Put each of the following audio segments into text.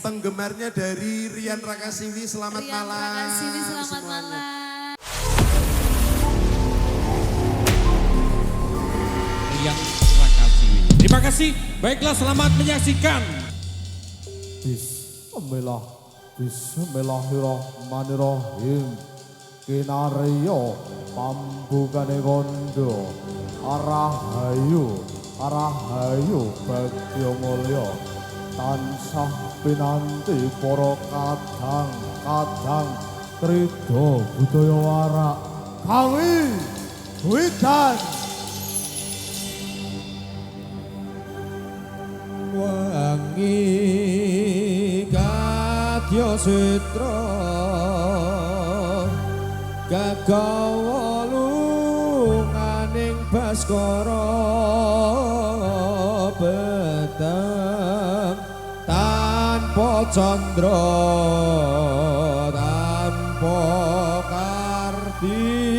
penggemarnya dari Rian Rakasiwi, selamat Rian malam. Rakasiwi, selamat semuanya. malam. Rian Rakasiwi. Terima kasih. Baiklah, selamat menyaksikan. Bismillah, Bismillahirrahmanirrahim. Kinaryo pambukane kondo, arahayu bagya mulya, tansah pinanti para kadang krida budaya warak kawi widan. Wangi kadya sutra gagawa lunganing baskara beteng tanpa candra tanpa kartika.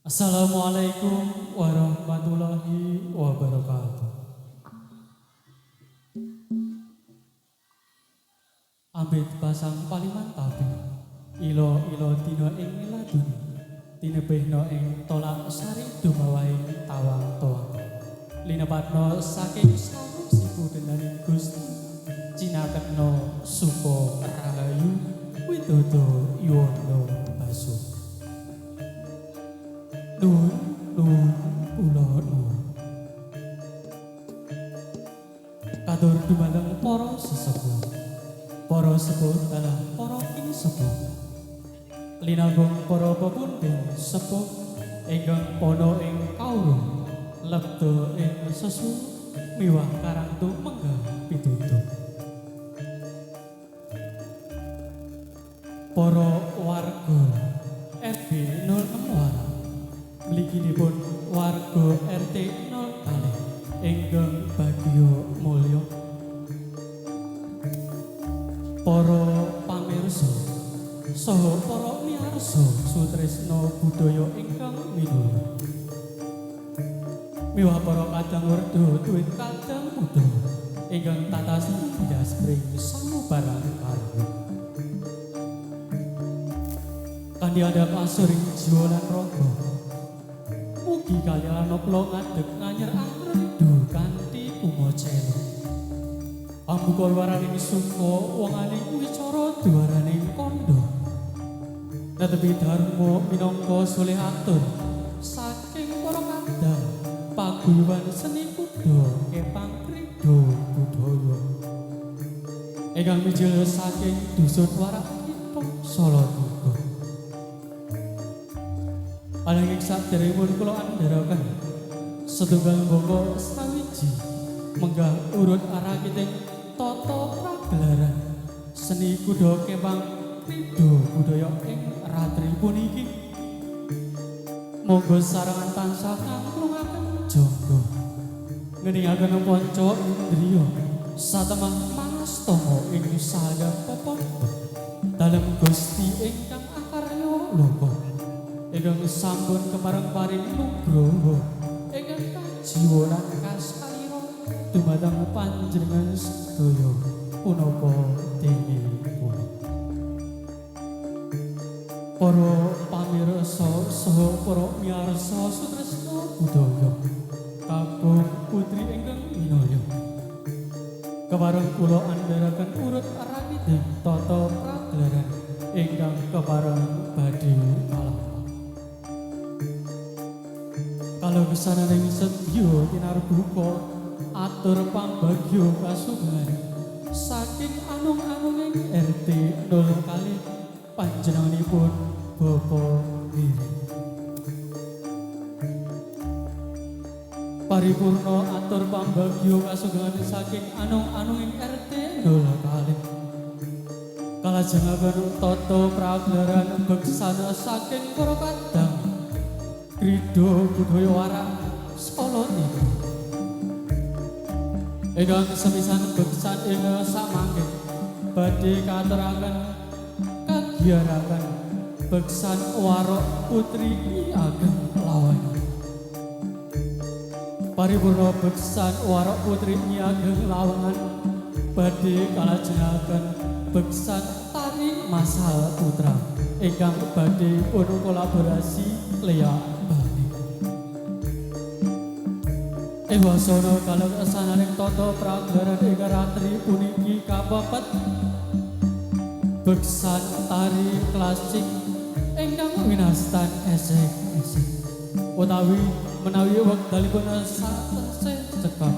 Assalamualaikum warahmatullahi wabarakatuh. Ambit pasang paliman tapi ilo dina ing laduni tinebehna ing tolak sari dumawahing tawang toa linepatno saking sawu siku dendaning Gusti cinaketno supa rahayu widodo yuwana basuh. Nuwun kula nuwun. Katur dumateng para sesepuh. Para sepuh dalah para kini sepuh. Linambung para pepundhen sepuh ingkang ana ing kawruh lebda ing sesu miwah karantu menggah pitutuh. Para warga RB 06 Warak mliginipun warga RT 0 ingkang bagya mulya. Para pamirsa saha para miyarsa sutresna budaya ingkang minulya. Miwah para kadang werda duwin kadang muda ingkang tatas ndas pring samubarang karya. Kanthi adhep asuring jiwa lan raga mugi kaliyan kula ngadeg nganyer angredu kanthi kumacena. Ambuka waraning sungka wonganing wicara duwaraning kandha. Netepi dharma minangka soleh atur saking para kadang paguyuban seni kuda kepang krida budaya. Ingkang mijil saking dusun Warak Kita Salatiga. Ananging saderengipun kula andharaken setunggal bangka sawiji menggah urut arakiting tata pragelaran seni kuda kepang krida budaya ing ratri puniki. Monggo sarangan tansah ngangklungaken jangga ngeningaken panca indriya satemah mangestama ing saya pepondo dalem Gusti ingkang akarya loka. Ingkang sampun kepareng paring nugraha ingkang kajiwa lan kaskalira dumateng panjenengan sedaya punapa dinipun. Para pamirsa saha para miyarsa sutresna budaya kakung putri ingkang minulya. Kepareng kula andharaken urut arakiting tata pragelaran ingkang kepareng badhe kalah. Kalau kesananing sedya tinarbuka atur pambagyo kasugan saking anung-anunging RT 0 kali panjenenganipun Bapak Diri. Paripurna atur pambagyo kasugan saking anung-anunging RT 0 kali kalajengaken tata pragelaran beksana saking para kadang krida budaya Warak Salatiga. Ingkang sepisan beksan ing samangke badhe katuraken kagiyaraken beksan Warak Putri Ki Ageng Lawangi. Paripurna beksan Warak Putri Ki Ageng Lawangan badhe kalajengaken beksan Tari Masal Putra ingkang badhe pun kolaborasi Lea ing wasana kaleksaning tata pragelaran ing ratri puniki kapepet beksan tari klasik ingkang winastan esek-esek utawi menawi wekdalipun satesih cekap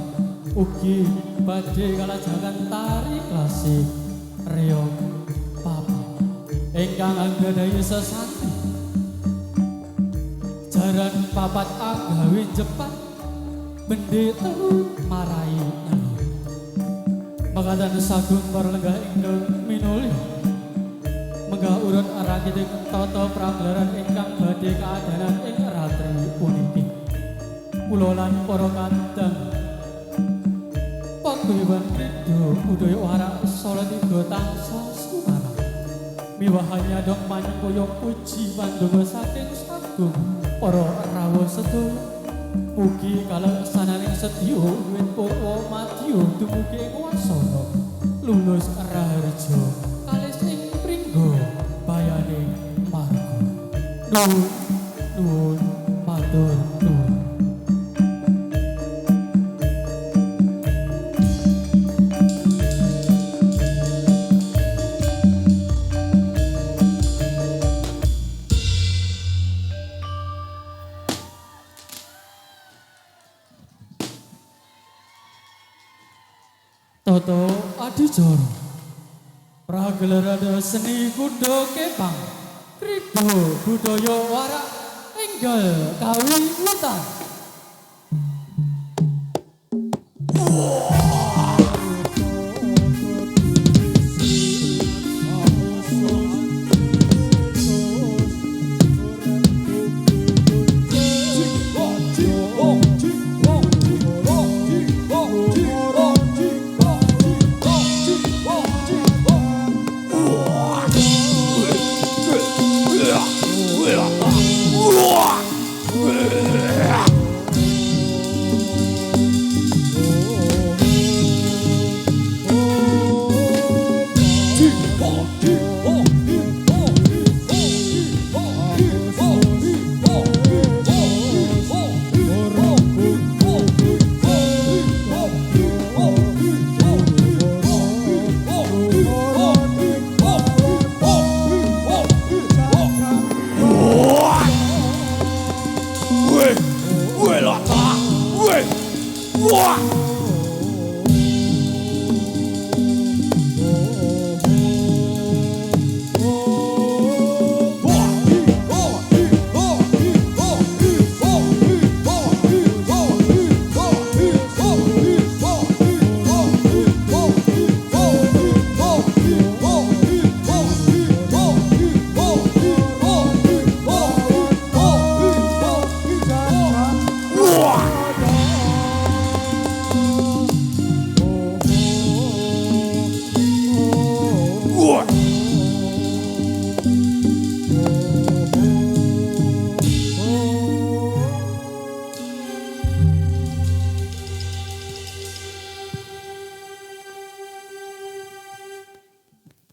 ugi badhe kalajengaken tari klasik reog papat ingkang anggadhahi sesanti jaran papat agawe jepat bende telu marai elu makadan sagung parlenggah ingkang minulya menggah urut arakiting tata pragelaran ingkang badhe kaadanan ing ratri puniki. Kula lan para kadang paguyuban krida budaya Warak Salatiga tansah sumarang miwah hanya dong panjenengan puji pandonga saking sagung para rawuh sedaya mugi kaleksanane sedya wiwit purwa madya dumugi ing wasana lulus raharja kalis ing pringgo bayane marga nuwun matur nuwun. Toto Adijara Pragelaran seni kuda kepang Krida budaya warak enggal kawiwitan.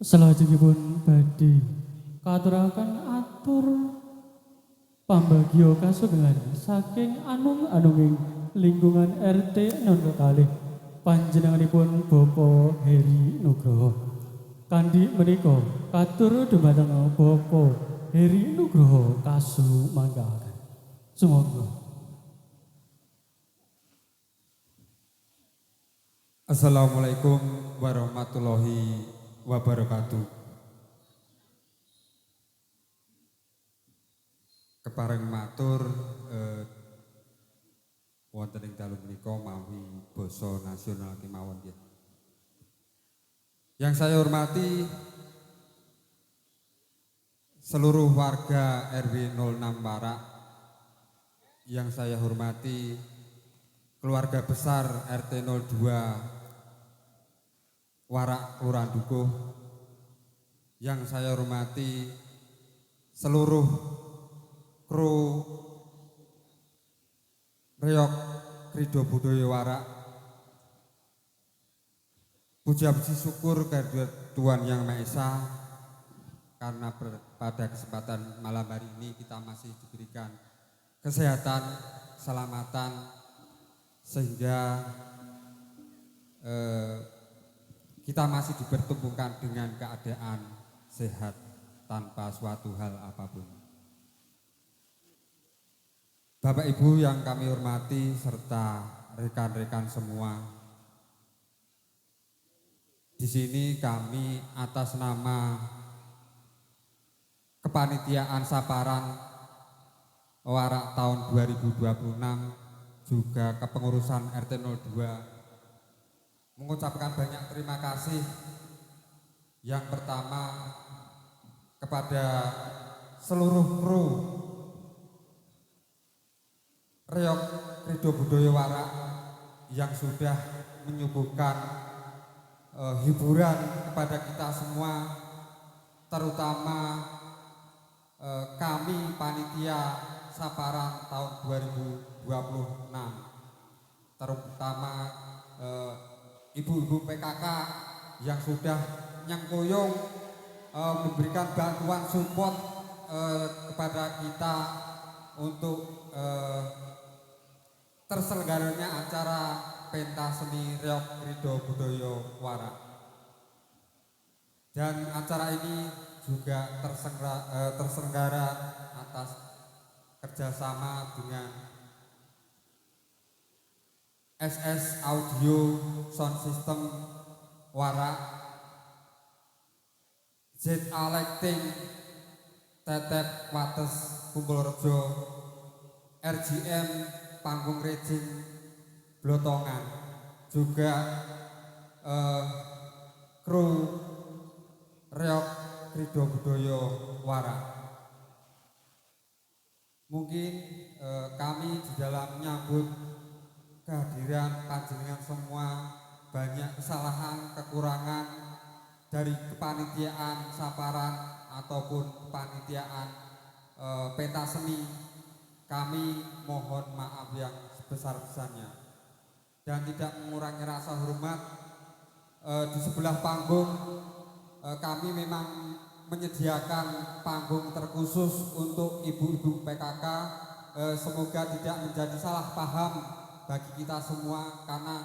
Salajengipun badhe katuraken atur pambagya kasugengan saking anung-anunging lingkungan RT 0 panjenenganipun Bapak Heri Nugroho. Kanthi menika katur dumateng Bapak Heri Nugroho kasumanggahaken. Sumangga. Assalamualaikum warahmatullahi wabarakatuh. Kepareng matur wonten ing dalu menika mawi basa nasional kemawon nggih. Yang saya hormati seluruh warga RW 06 Warak, yang saya hormati keluarga besar RT 02 Warak Kelurahan Dukuh, yang saya hormati seluruh kru Reok Krida Budaya Warak. Puja puji syukur kehadirat Tuhan Yang Maha Esa karena pada kesempatan malam hari ini kita masih diberikan kesehatan, keselamatan, sehingga kita masih dipertemukan dengan keadaan sehat tanpa suatu hal apapun. Bapak Ibu yang kami hormati serta rekan-rekan semua, di sini kami atas nama Kepanitiaan Saparan Warak tahun 2026 juga kepengurusan RT 02 mengucapkan banyak terima kasih. Yang pertama kepada seluruh kru Reok Krida Budaya Warak yang sudah menyuguhkan hiburan kepada kita semua, terutama kami panitia Saparan tahun 2026, terutama ibu-ibu PKK yang sudah nyengkuyung memberikan bantuan support kepada kita untuk terselenggaranya acara pentas seni reog Krida Budaya Wara. Dan acara ini juga terselenggara atas kerjasama dengan SS Audio Sound System Wara, ZA Lighting Tetep Wates Kumpulrejo, RGM Panggung Rejing Blotongan, juga kru reog Krida Budaya Wara. Mungkin kami di dalam menyambut kehadiran panjenengan semua banyak kesalahan, kekurangan dari kepanitiaan Saparan ataupun kepanitiaan pentas seni. Kami mohon maaf yang sebesar-besarnya dan tidak mengurangi rasa hormat. Di sebelah panggung kami memang menyediakan panggung terkhusus untuk ibu-ibu PKK. Semoga tidak menjadi salah paham bagi kita semua, karena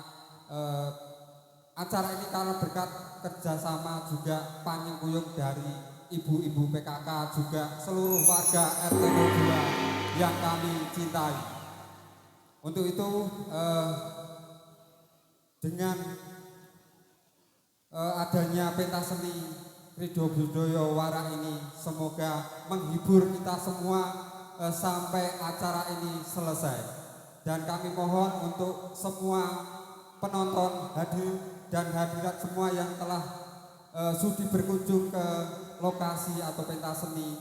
acara ini karena berkat kerjasama juga panyengkuyung dari ibu-ibu PKK, juga seluruh warga RT 02 yang kami cintai. Untuk itu dengan adanya pentas seni Krida Budaya Wara ini semoga menghibur kita semua sampai acara ini selesai. Dan kami mohon untuk semua penonton hadir dan hadirat semua yang telah sudi berkunjung ke lokasi atau pentas seni,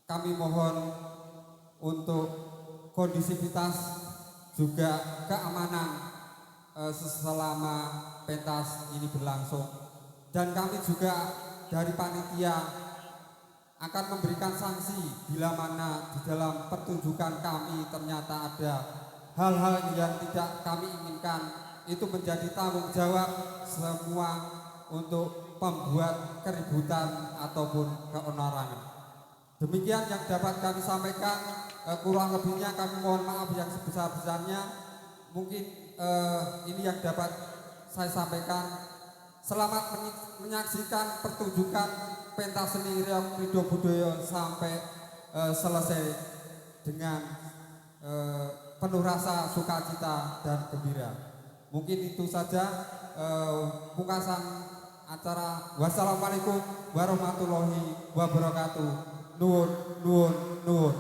kami mohon untuk kondisivitas juga keamanan selama pentas ini berlangsung. Dan kami juga dari panitia akan memberikan sanksi bila mana di dalam pertunjukan kami ternyata ada hal-hal yang tidak kami inginkan. Itu menjadi tanggung jawab semua untuk pembuat keributan ataupun keonarangan. Demikian yang dapat kami sampaikan, kurang lebihnya kami mohon maaf yang sebesar-besarnya. Mungkin ini yang dapat saya sampaikan. Selamat menyaksikan pertunjukan pentas seni reog Krida Budaya sampai selesai dengan penuh rasa sukacita dan gembira. Mungkin itu saja pungkasan acara. Wassalamualaikum warahmatullahi wabarakatuh. Nuwun, nuwun, nuwun.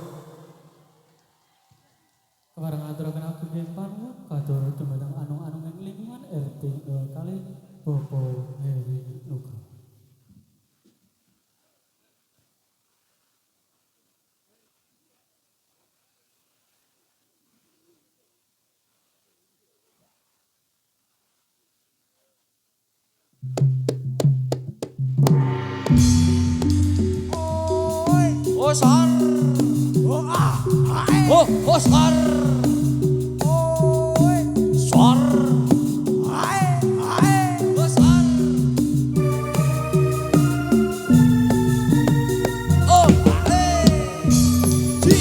Kepareng aturaken aku nggih panuwun katur dumateng anung-anung ing lingkungan RT kali Bapak Heri Nugroho. Osar. Osar. Sar. Osar. Oh, Ji,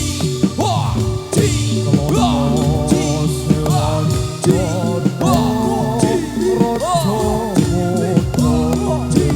wa, Ji, wa, Ji, wa, Ji, wa, Ji, wa, Ji,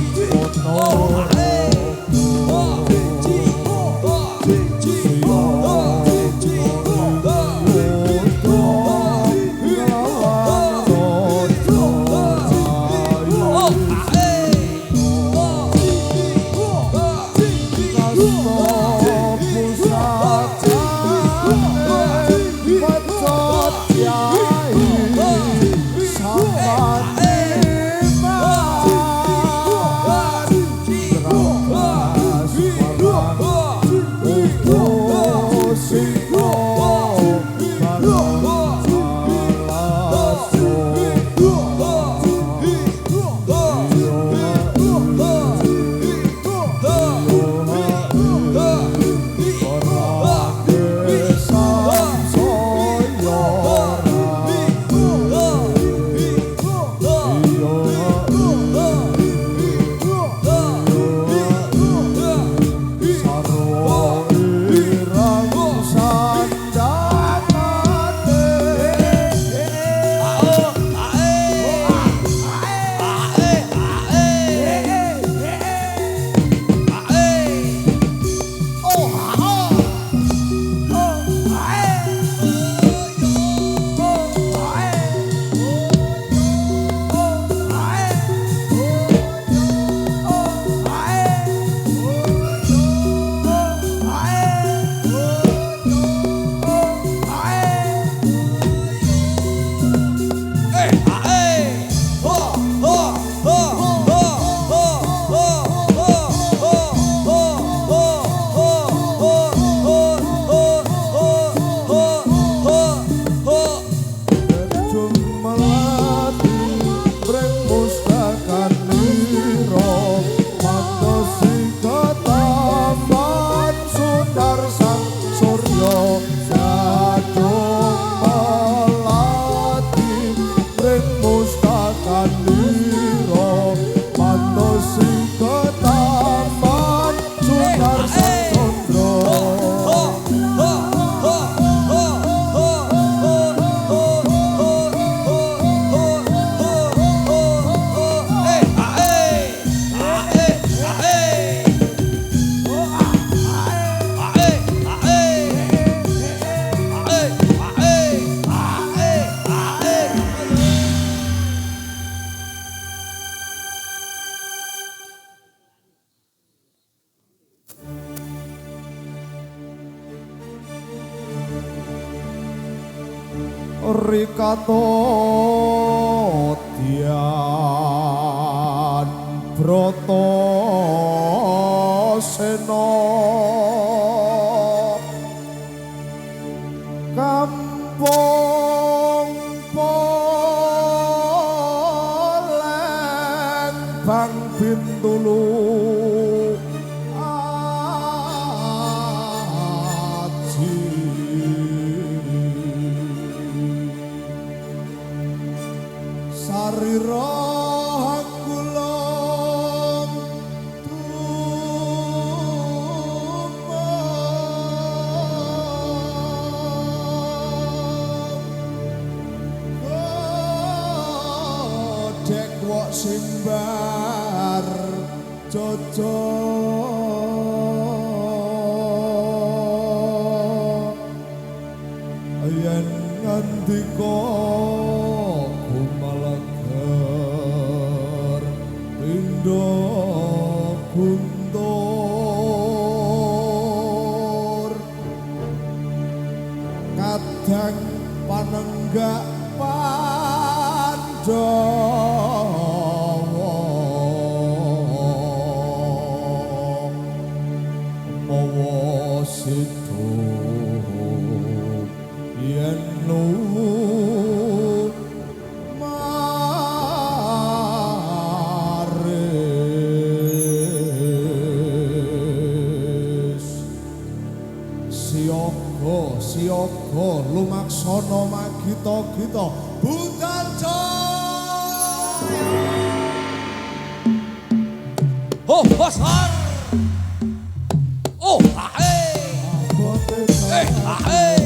Rikato Dian Broto Seno Kampung Poleng Bang Bintulu Sarira Gulung Godek wok simbar Jojo Yen ngandika Guntur kadang panenggak Pandhawa mawa sido yen Siyaga lumaksana magita-gita Budarjo Oh besar. Oh ae. Ae.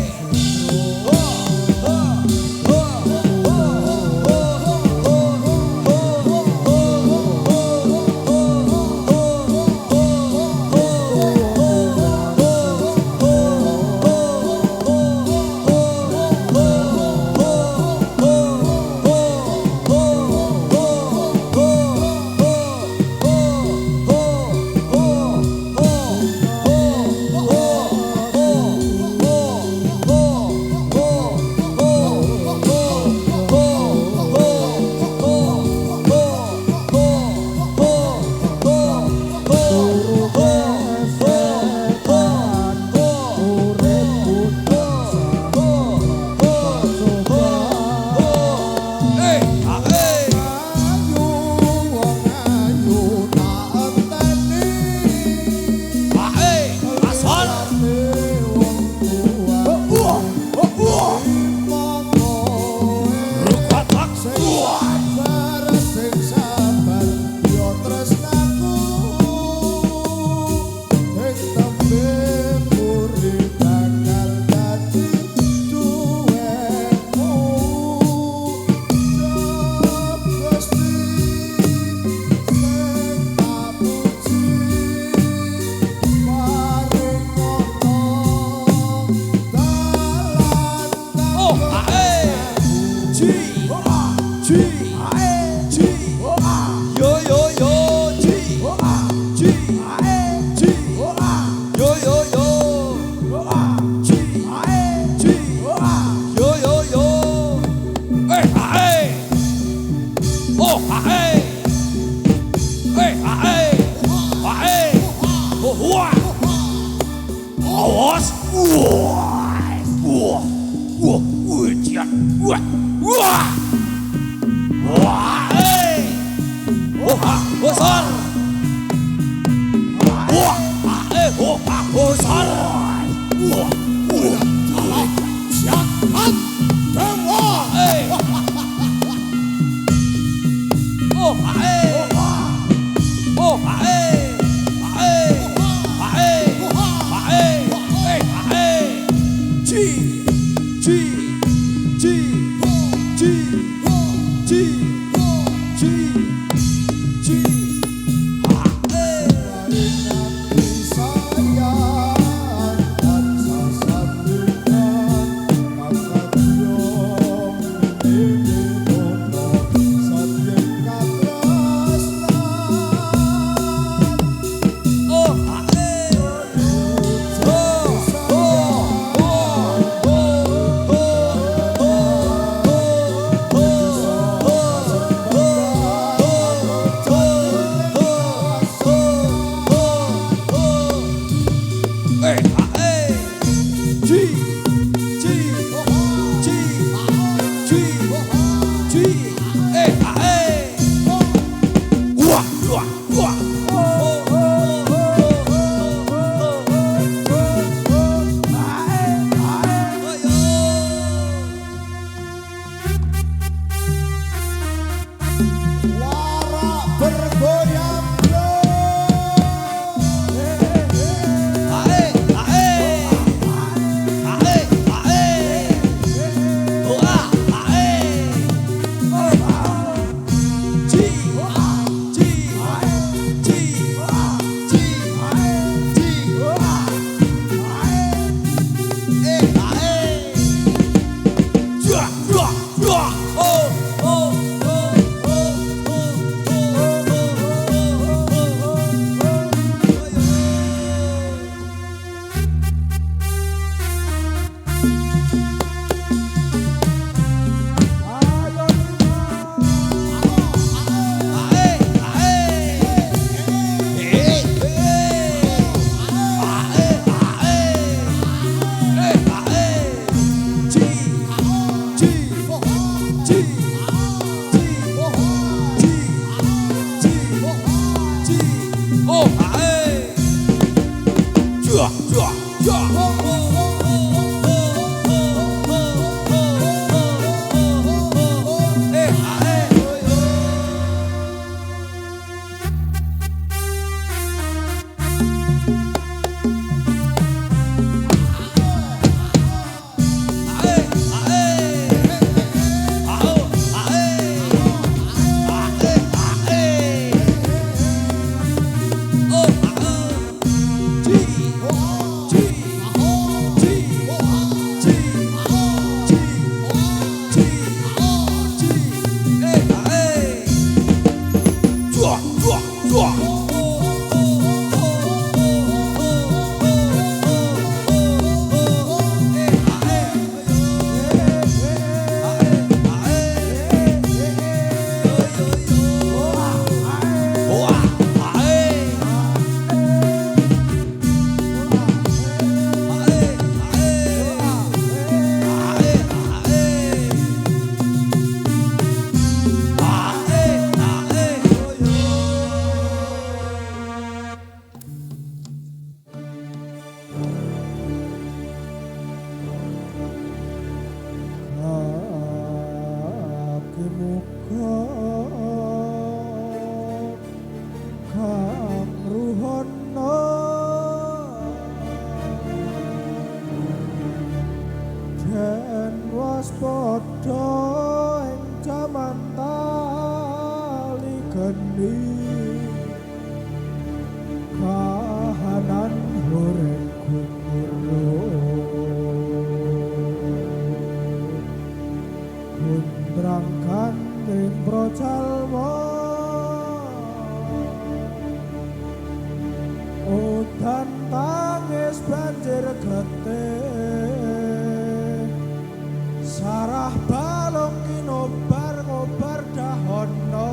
ngobar dahono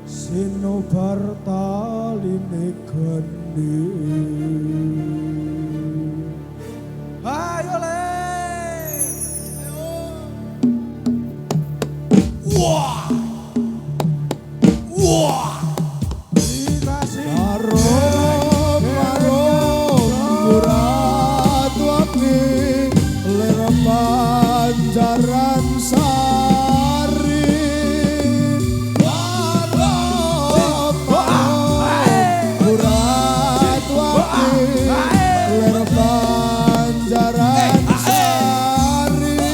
sinobar taline geni. Ayo le. Wah. Wah. Dikasih karo murat wapi ler Banjaran Sari. Murat wapi ler Banjaran Sari.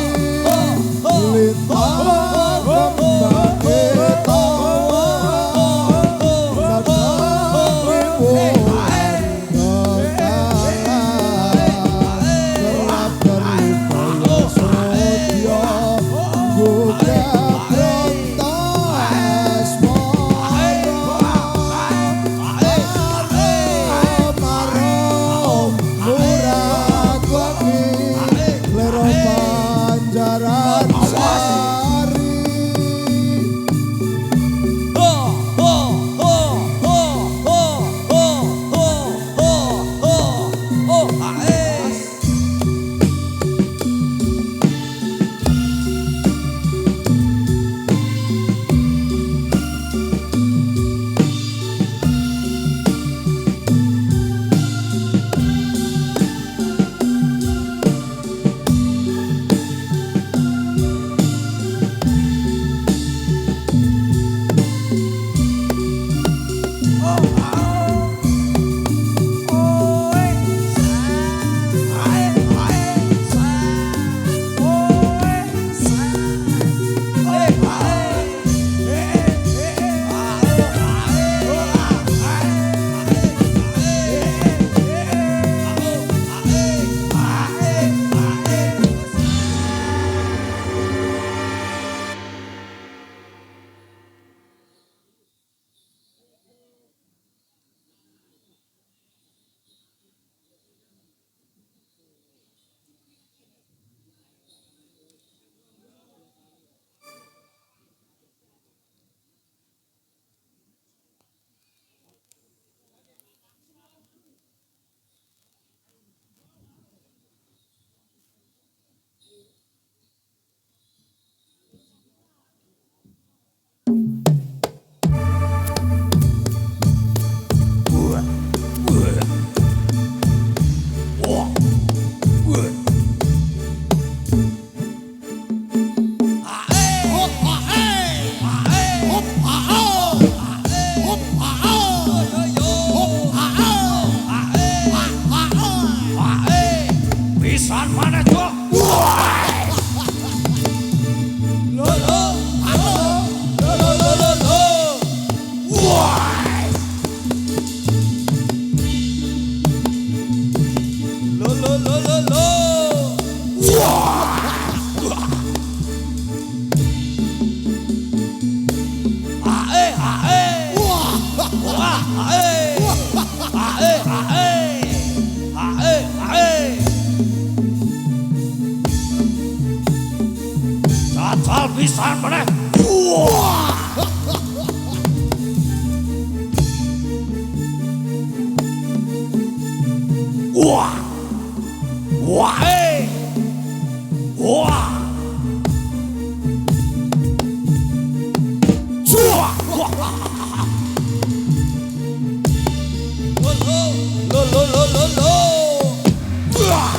Lintang pisan meneh. Wah. Wah. Wah. Wah. Lo lo lo lo lo. Wah.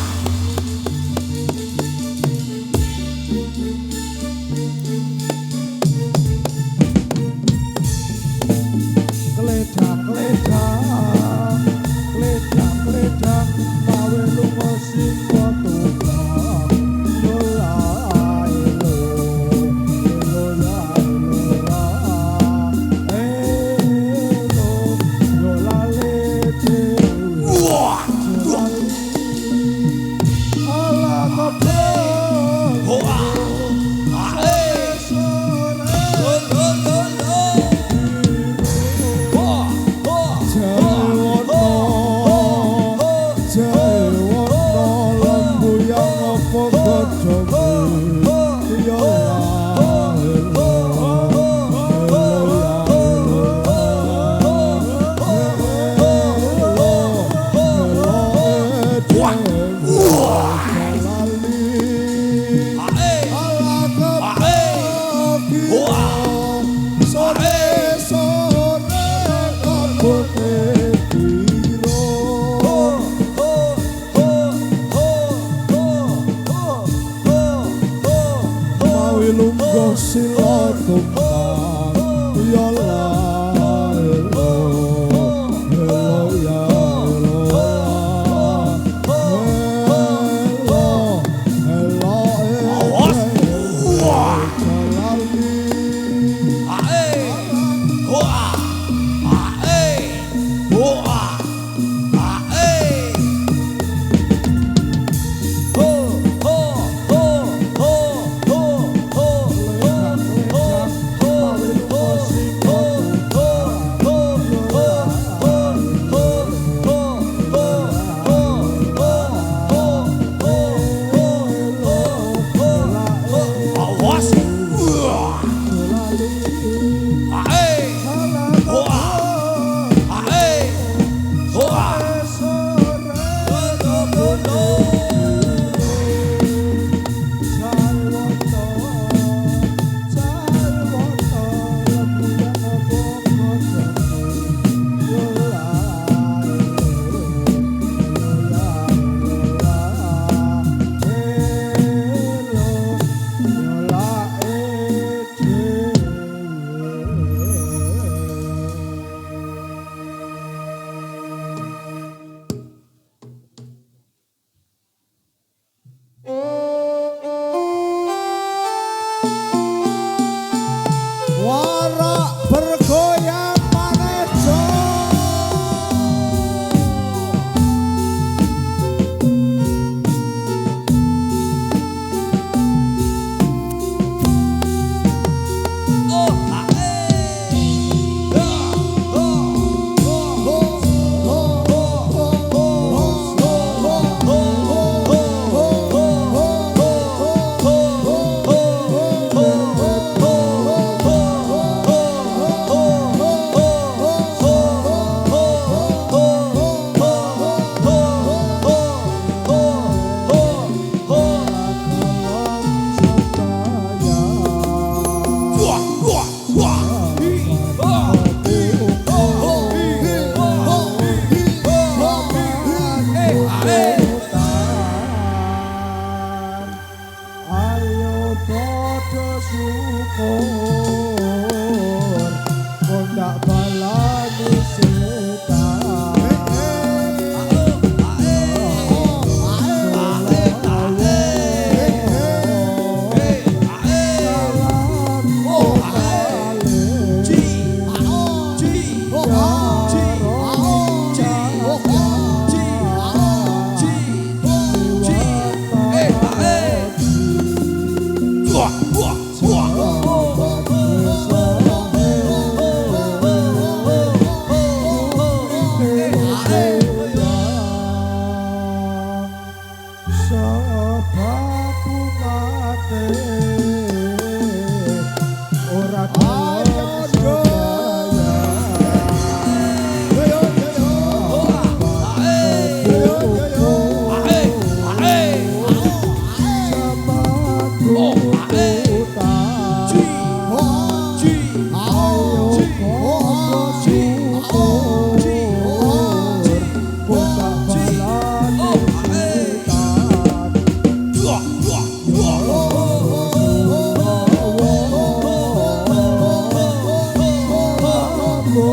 Ya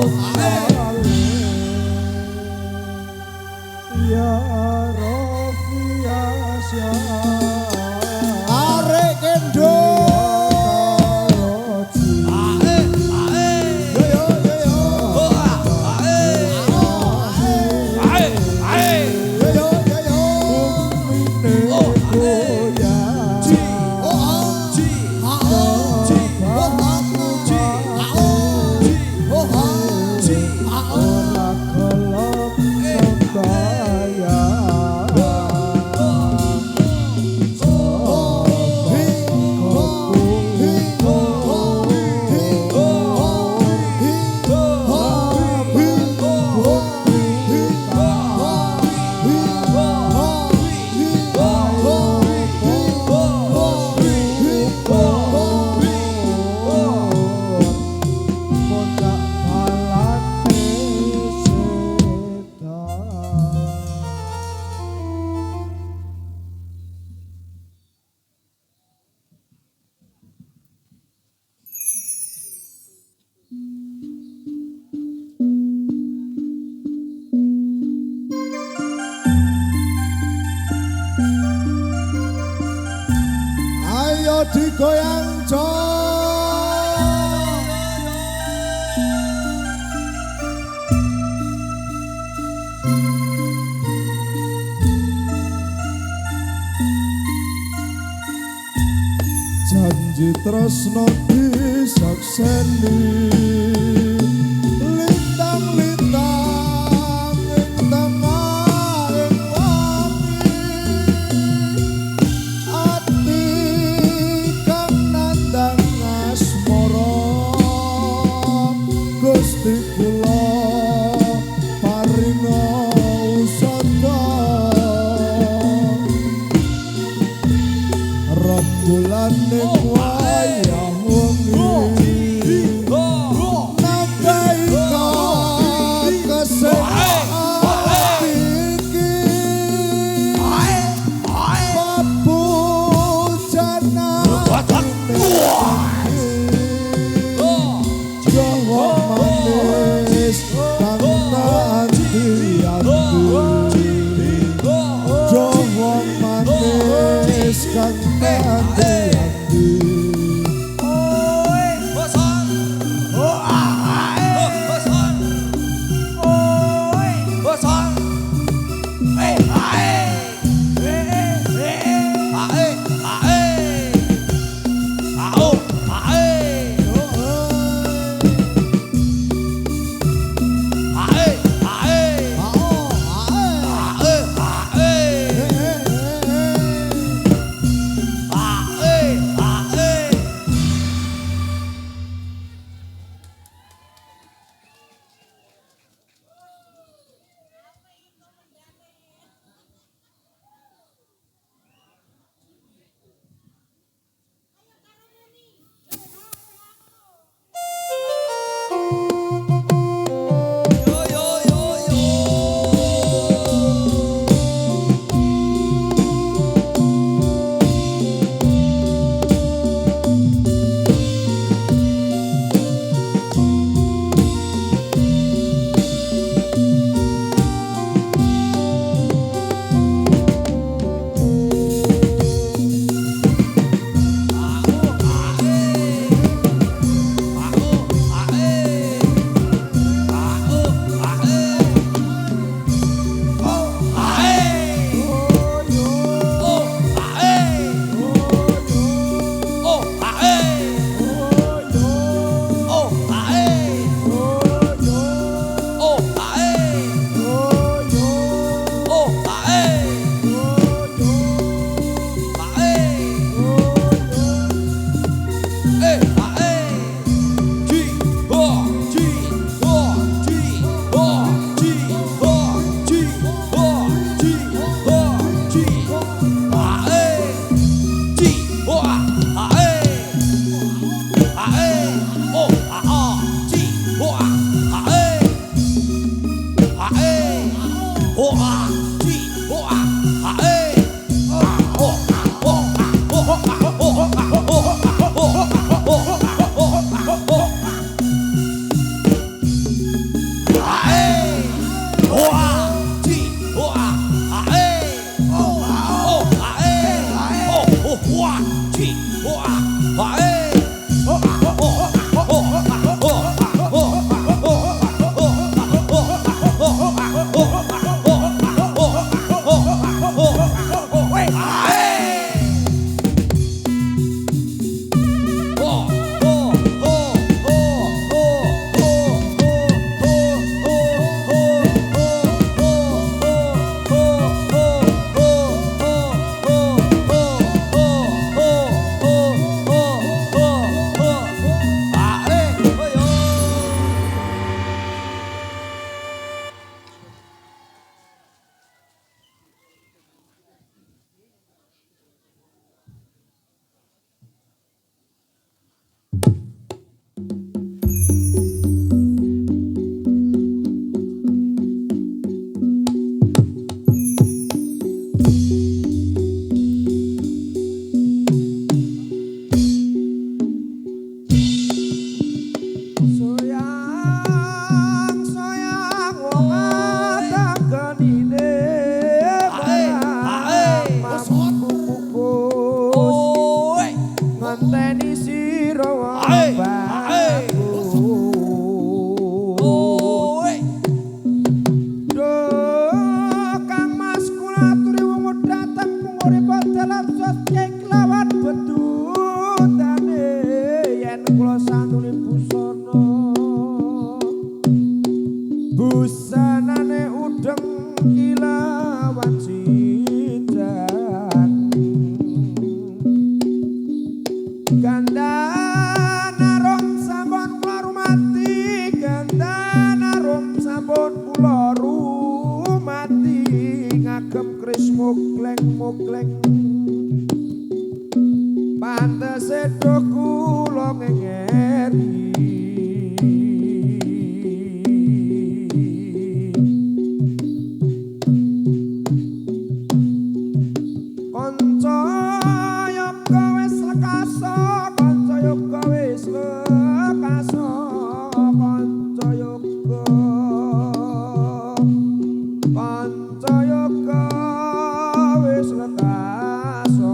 Rabbi Asya Arek kendo ayo digoyang cok janji tresno disakseni lintang-lintang ing tengahing ati kang nandang asmara Gusti kula paringa usada rembulan ning wayah wengi nagaika kesehatan iki pabujana Jawa manis mukleng pantese do kula ngengeri kanca yoga wis lekasa kanca yoga wis lekasa kanca yoga wis lekasa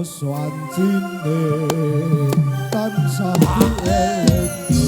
Waswancine tansah dielengi